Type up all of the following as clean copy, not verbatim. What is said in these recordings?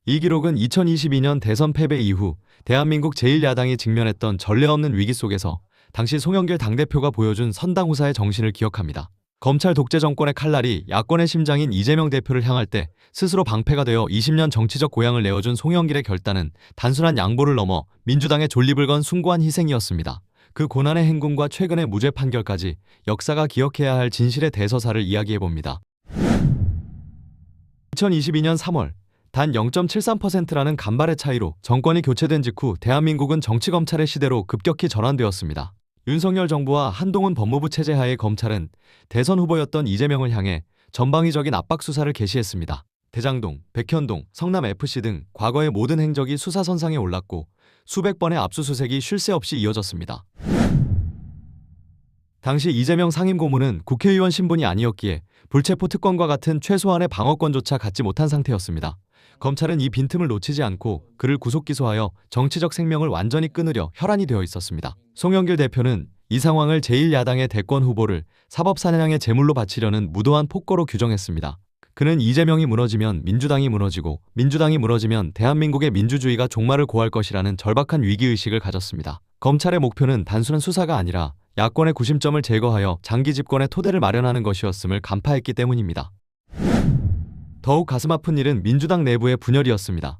이 기록은 2022년 대선 패배 이후 대한민국 제1야당이 직면했던 전례 없는 위기 속에서 당시 송영길 당대표가 보여준 선당후사의 정신을 기억합니다. 검찰 독재 정권의 칼날이 야권의 심장인 이재명 대표를 향할 때 스스로 방패가 되어 20년 정치적 고향을 내어준 송영길의 결단은 단순한 양보를 넘어 민주당의 존립을 건 숭고한 희생이었습니다. 그 고난의 행군과 최근의 무죄 판결까지 역사가 기억해야 할 진실의 대서사를 이야기해봅니다. 2022년 3월 단 0.73%라는 간발의 차이로 정권이 교체된 직후 대한민국은 정치검찰의 시대로 급격히 전환되었습니다. 윤석열 정부와 한동훈 법무부 체제 하에 검찰은 대선 후보였던 이재명을 향해 전방위적인 압박 수사를 개시했습니다. 대장동, 백현동, 성남FC 등 과거의 모든 행적이 수사선상에 올랐고 수백 번의 압수수색이 쉴 새 없이 이어졌습니다. 당시 이재명 상임고문은 국회의원 신분이 아니었기에 불체포 특권과 같은 최소한의 방어권조차 갖지 못한 상태였습니다. 검찰은 이 빈틈을 놓치지 않고 그를 구속기소하여 정치적 생명을 완전히 끊으려 혈안이 되어 있었습니다. 송영길 대표는 이 상황을 제1야당의 대권 후보를 사법사냥의 제물로 바치려는 무도한 폭거로 규정했습니다. 그는 이재명이 무너지면 민주당이 무너지고 민주당이 무너지면 대한민국의 민주주의가 종말을 고할 것이라는 절박한 위기의식을 가졌습니다. 검찰의 목표는 단순한 수사가 아니라 야권의 구심점을 제거하여 장기 집권의 토대를 마련하는 것이었음을 간파했기 때문입니다. 더욱 가슴 아픈 일은 민주당 내부의 분열이었습니다.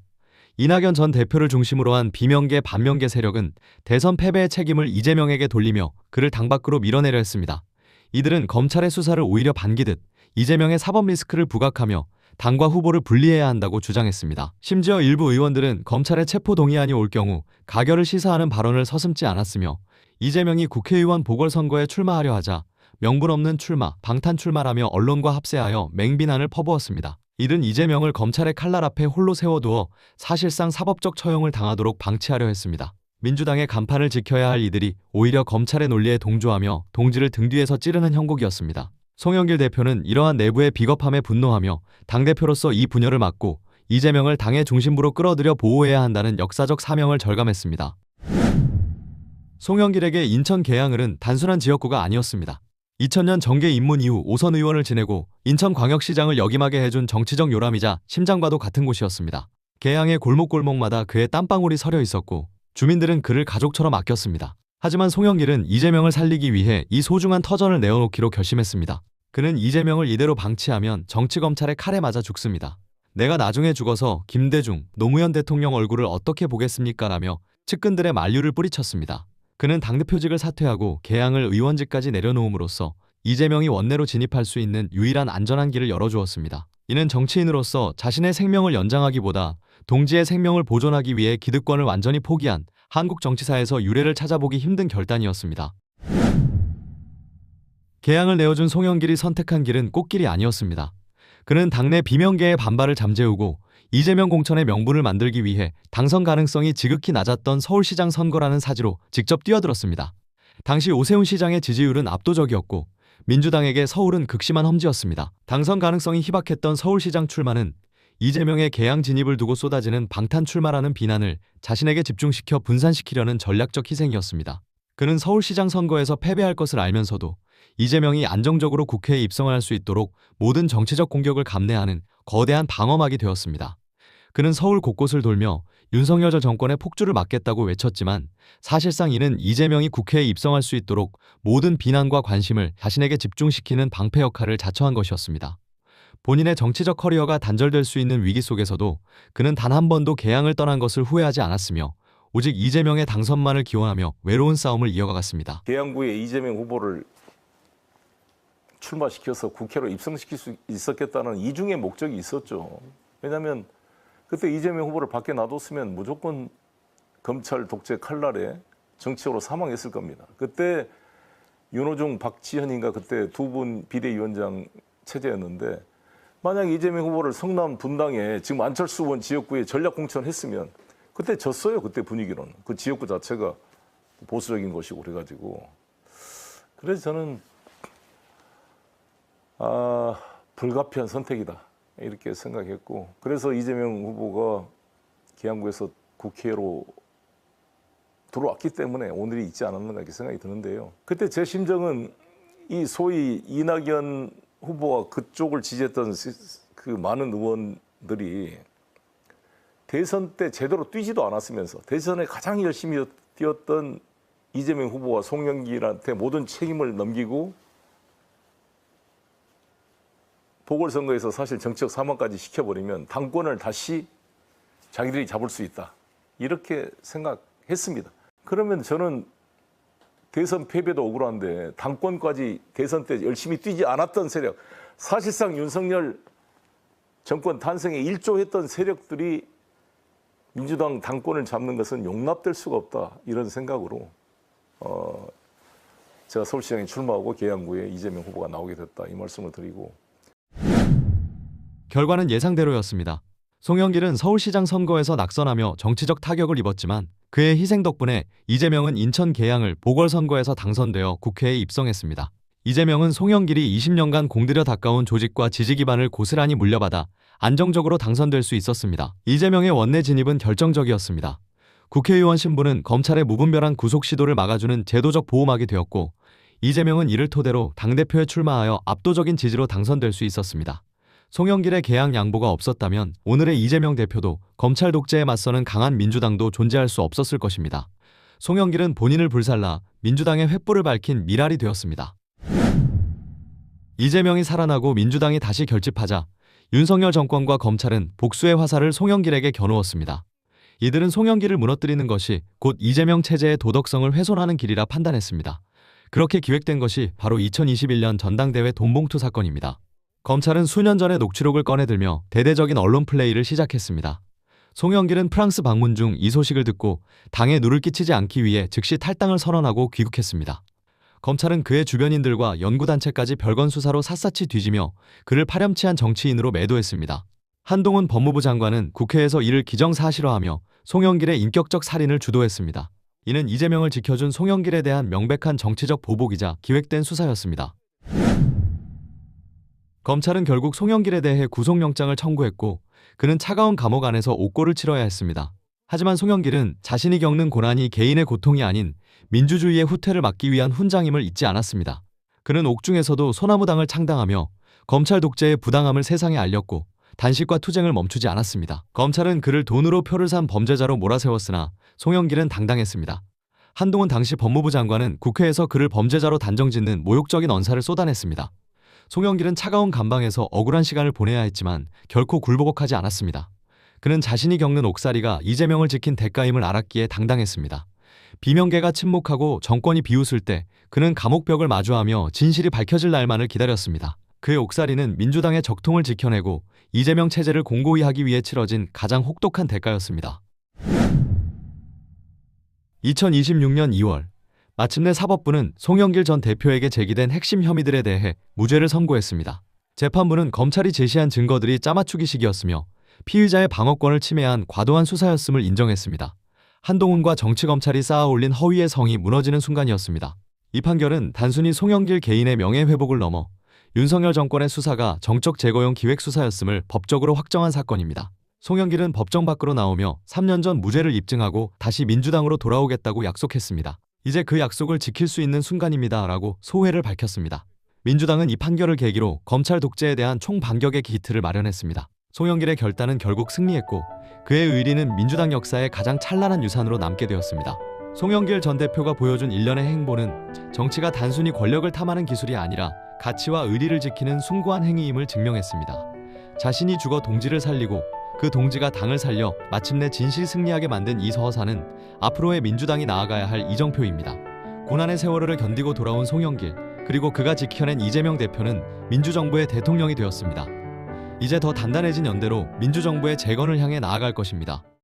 이낙연 전 대표를 중심으로 한 비명계 반명계 세력은 대선 패배의 책임을 이재명에게 돌리며 그를 당 밖으로 밀어내려 했습니다. 이들은 검찰의 수사를 오히려 반기듯 이재명의 사법 리스크를 부각하며 당과 후보를 분리해야 한다고 주장했습니다. 심지어 일부 의원들은 검찰의 체포 동의안이 올 경우 가결을 시사하는 발언을 서슴지 않았으며 이재명이 국회의원 보궐선거에 출마하려 하자 명분 없는 출마, 방탄 출마라며 언론과 합세하여 맹비난을 퍼부었습니다. 이들은 이재명을 검찰의 칼날 앞에 홀로 세워두어 사실상 사법적 처형을 당하도록 방치하려 했습니다. 민주당의 간판을 지켜야 할 이들이 오히려 검찰의 논리에 동조하며 동지를 등 뒤에서 찌르는 형국이었습니다. 송영길 대표는 이러한 내부의 비겁함에 분노하며 당대표로서 이 분열을 막고 이재명을 당의 중심부로 끌어들여 보호해야 한다는 역사적 사명을 절감했습니다. 송영길에게 인천 계양을은 단순한 지역구가 아니었습니다. 2000년 정계 입문 이후 5선 의원을 지내고 인천광역시장을 역임하게 해준 정치적 요람이자 심장과도 같은 곳이었습니다. 계양의 골목골목마다 그의 땀방울이 서려 있었고 주민들은 그를 가족처럼 아꼈습니다. 하지만 송영길은 이재명을 살리기 위해 이 소중한 터전을 내어놓기로 결심했습니다. 그는 이재명을 이대로 방치하면 정치검찰의 칼에 맞아 죽습니다. 내가 나중에 죽어서 김대중, 노무현 대통령 얼굴을 어떻게 보겠습니까? 라며 측근들의 만류를 뿌리쳤습니다. 그는 당대표직을 사퇴하고 계양을 의원직까지 내려놓음으로써 이재명이 원내로 진입할 수 있는 유일한 안전한 길을 열어주었습니다. 이는 정치인으로서 자신의 생명을 연장하기보다 동지의 생명을 보존하기 위해 기득권을 완전히 포기한 한국 정치사에서 유례를 찾아보기 힘든 결단이었습니다. 계양을 내어준 송영길이 선택한 길은 꽃길이 아니었습니다. 그는 당내 비명계의 반발을 잠재우고 이재명 공천의 명분을 만들기 위해 당선 가능성이 지극히 낮았던 서울시장 선거라는 사지로 직접 뛰어들었습니다. 당시 오세훈 시장의 지지율은 압도적이었고 민주당에게 서울은 극심한 험지였습니다. 당선 가능성이 희박했던 서울시장 출마는 이재명의 계양 진입을 두고 쏟아지는 방탄 출마라는 비난을 자신에게 집중시켜 분산시키려는 전략적 희생이었습니다. 그는 서울시장 선거에서 패배할 것을 알면서도 이재명이 안정적으로 국회에 입성을 할 수 있도록 모든 정치적 공격을 감내하는 거대한 방어막이 되었습니다. 그는 서울 곳곳을 돌며 윤석열 전 정권의 폭주를 막겠다고 외쳤지만 사실상 이는 이재명이 국회에 입성할 수 있도록 모든 비난과 관심을 자신에게 집중시키는 방패 역할을 자처한 것이었습니다. 본인의 정치적 커리어가 단절될 수 있는 위기 속에서도 그는 단 한 번도 계양을 떠난 것을 후회하지 않았으며 오직 이재명의 당선만을 기원하며 외로운 싸움을 이어가갔습니다. 계양구에 이재명 후보를 출마시켜서 국회로 입성시킬 수 있었겠다는 이중의 목적이 있었죠. 왜냐하면 그때 이재명 후보를 밖에 놔뒀으면 무조건 검찰 독재 칼날에 정치적으로 사망했을 겁니다. 그때 윤호중, 박지현인가 그때 두 분 비대위원장 체제였는데 만약 이재명 후보를 성남 분당에 지금 안철수 의원 지역구에 전략 공천했으면 그때 졌어요. 그때 분위기로는. 그 지역구 자체가 보수적인 것이고 그래가지고. 그래서 저는 불가피한 선택이다 이렇게 생각했고 그래서 이재명 후보가 계양구에서 국회로 들어왔기 때문에 오늘이 있지 않았는가 이렇게 생각이 드는데요. 그때 제 심정은 이 소위 이낙연 후보와 그쪽을 지지했던 그 많은 의원들이 대선 때 제대로 뛰지도 않았으면서 대선에 가장 열심히 뛰었던 이재명 후보와 송영길한테 모든 책임을 넘기고 보궐선거에서 사실 정치적 사망까지 시켜버리면 당권을 다시 자기들이 잡을 수 있다. 이렇게 생각했습니다. 그러면 저는 대선 패배도 억울한데 당권까지 대선 때 열심히 뛰지 않았던 세력, 사실상 윤석열 정권 탄생에 일조했던 세력들이 민주당 당권을 잡는 것은 용납될 수가 없다. 이런 생각으로 제가 서울시장에 출마하고 계양구에 이재명 후보가 나오게 됐다. 이 말씀을 드리고. 결과는 예상대로였습니다. 송영길은 서울시장 선거에서 낙선하며 정치적 타격을 입었지만 그의 희생 덕분에 이재명은 인천 계양을 보궐선거에서 당선되어 국회에 입성했습니다. 이재명은 송영길이 20년간 공들여 닦아온 조직과 지지 기반을 고스란히 물려받아 안정적으로 당선될 수 있었습니다. 이재명의 원내 진입은 결정적이었습니다. 국회의원 신분은 검찰의 무분별한 구속 시도를 막아주는 제도적 보호막이 되었고 이재명은 이를 토대로 당대표에 출마하여 압도적인 지지로 당선될 수 있었습니다. 송영길의 계양 양보가 없었다면 오늘의 이재명 대표도 검찰 독재에 맞서는 강한 민주당도 존재할 수 없었을 것입니다. 송영길은 본인을 불살라 민주당의 횃불을 밝힌 미랄이 되었습니다. 이재명이 살아나고 민주당이 다시 결집하자 윤석열 정권과 검찰은 복수의 화살을 송영길에게 겨누었습니다. 이들은 송영길을 무너뜨리는 것이 곧 이재명 체제의 도덕성을 훼손하는 길이라 판단했습니다. 그렇게 기획된 것이 바로 2021년 전당대회 돈봉투 사건입니다. 검찰은 수년 전의 녹취록을 꺼내들며 대대적인 언론 플레이를 시작했습니다. 송영길은 프랑스 방문 중 이 소식을 듣고 당에 누를 끼치지 않기 위해 즉시 탈당을 선언하고 귀국했습니다. 검찰은 그의 주변인들과 연구단체까지 별건 수사로 샅샅이 뒤지며 그를 파렴치한 정치인으로 매도했습니다. 한동훈 법무부 장관은 국회에서 이를 기정사실화하며 송영길의 인격적 살인을 주도했습니다. 이는 이재명을 지켜준 송영길에 대한 명백한 정치적 보복이자 기획된 수사였습니다. 검찰은 결국 송영길에 대해 구속영장을 청구했고 그는 차가운 감옥 안에서 옥고를 치러야 했습니다. 하지만 송영길은 자신이 겪는 고난이 개인의 고통이 아닌 민주주의의 후퇴를 막기 위한 훈장임을 잊지 않았습니다. 그는 옥중에서도 소나무당을 창당하며 검찰 독재의 부당함을 세상에 알렸고 단식과 투쟁을 멈추지 않았습니다. 검찰은 그를 돈으로 표를 산 범죄자로 몰아세웠으나 송영길은 당당했습니다. 한동훈 당시 법무부 장관은 국회에서 그를 범죄자로 단정짓는 모욕적인 언사를 쏟아냈습니다. 송영길은 차가운 감방에서 억울한 시간을 보내야 했지만 결코 굴복하지 않았습니다. 그는 자신이 겪는 옥살이가 이재명을 지킨 대가임을 알았기에 당당했습니다. 비명계가 침묵하고 정권이 비웃을 때 그는 감옥벽을 마주하며 진실이 밝혀질 날만을 기다렸습니다. 그의 옥살이는 민주당의 적통을 지켜내고 이재명 체제를 공고히 하기 위해 치러진 가장 혹독한 대가였습니다. 2026년 2월 마침내 사법부는 송영길 전 대표에게 제기된 핵심 혐의들에 대해 무죄를 선고했습니다. 재판부는 검찰이 제시한 증거들이 짜맞추기식이었으며 피의자의 방어권을 침해한 과도한 수사였음을 인정했습니다. 한동훈과 정치검찰이 쌓아올린 허위의 성이 무너지는 순간이었습니다. 이 판결은 단순히 송영길 개인의 명예회복을 넘어 윤석열 정권의 수사가 정적 제거용 기획수사였음을 법적으로 확정한 사건입니다. 송영길은 법정 밖으로 나오며 3년 전 무죄를 입증하고 다시 민주당으로 돌아오겠다고 약속했습니다. 이제 그 약속을 지킬 수 있는 순간입니다 라고 소회를 밝혔습니다. 민주당은 이 판결을 계기로 검찰 독재에 대한 총반격의 기틀을 마련했습니다. 송영길의 결단은 결국 승리했고 그의 의리는 민주당 역사의 가장 찬란한 유산으로 남게 되었습니다. 송영길 전 대표가 보여준 일련의 행보는 정치가 단순히 권력을 탐하는 기술이 아니라 가치와 의리를 지키는 숭고한 행위임을 증명했습니다. 자신이 죽어 동지를 살리고 그 동지가 당을 살려 마침내 진실 승리하게 만든 이 서사는 앞으로의 민주당이 나아가야 할 이정표입니다. 고난의 세월호를 견디고 돌아온 송영길, 그리고 그가 지켜낸 이재명 대표는 민주정부의 대통령이 되었습니다. 이제 더 단단해진 연대로 민주정부의 재건을 향해 나아갈 것입니다.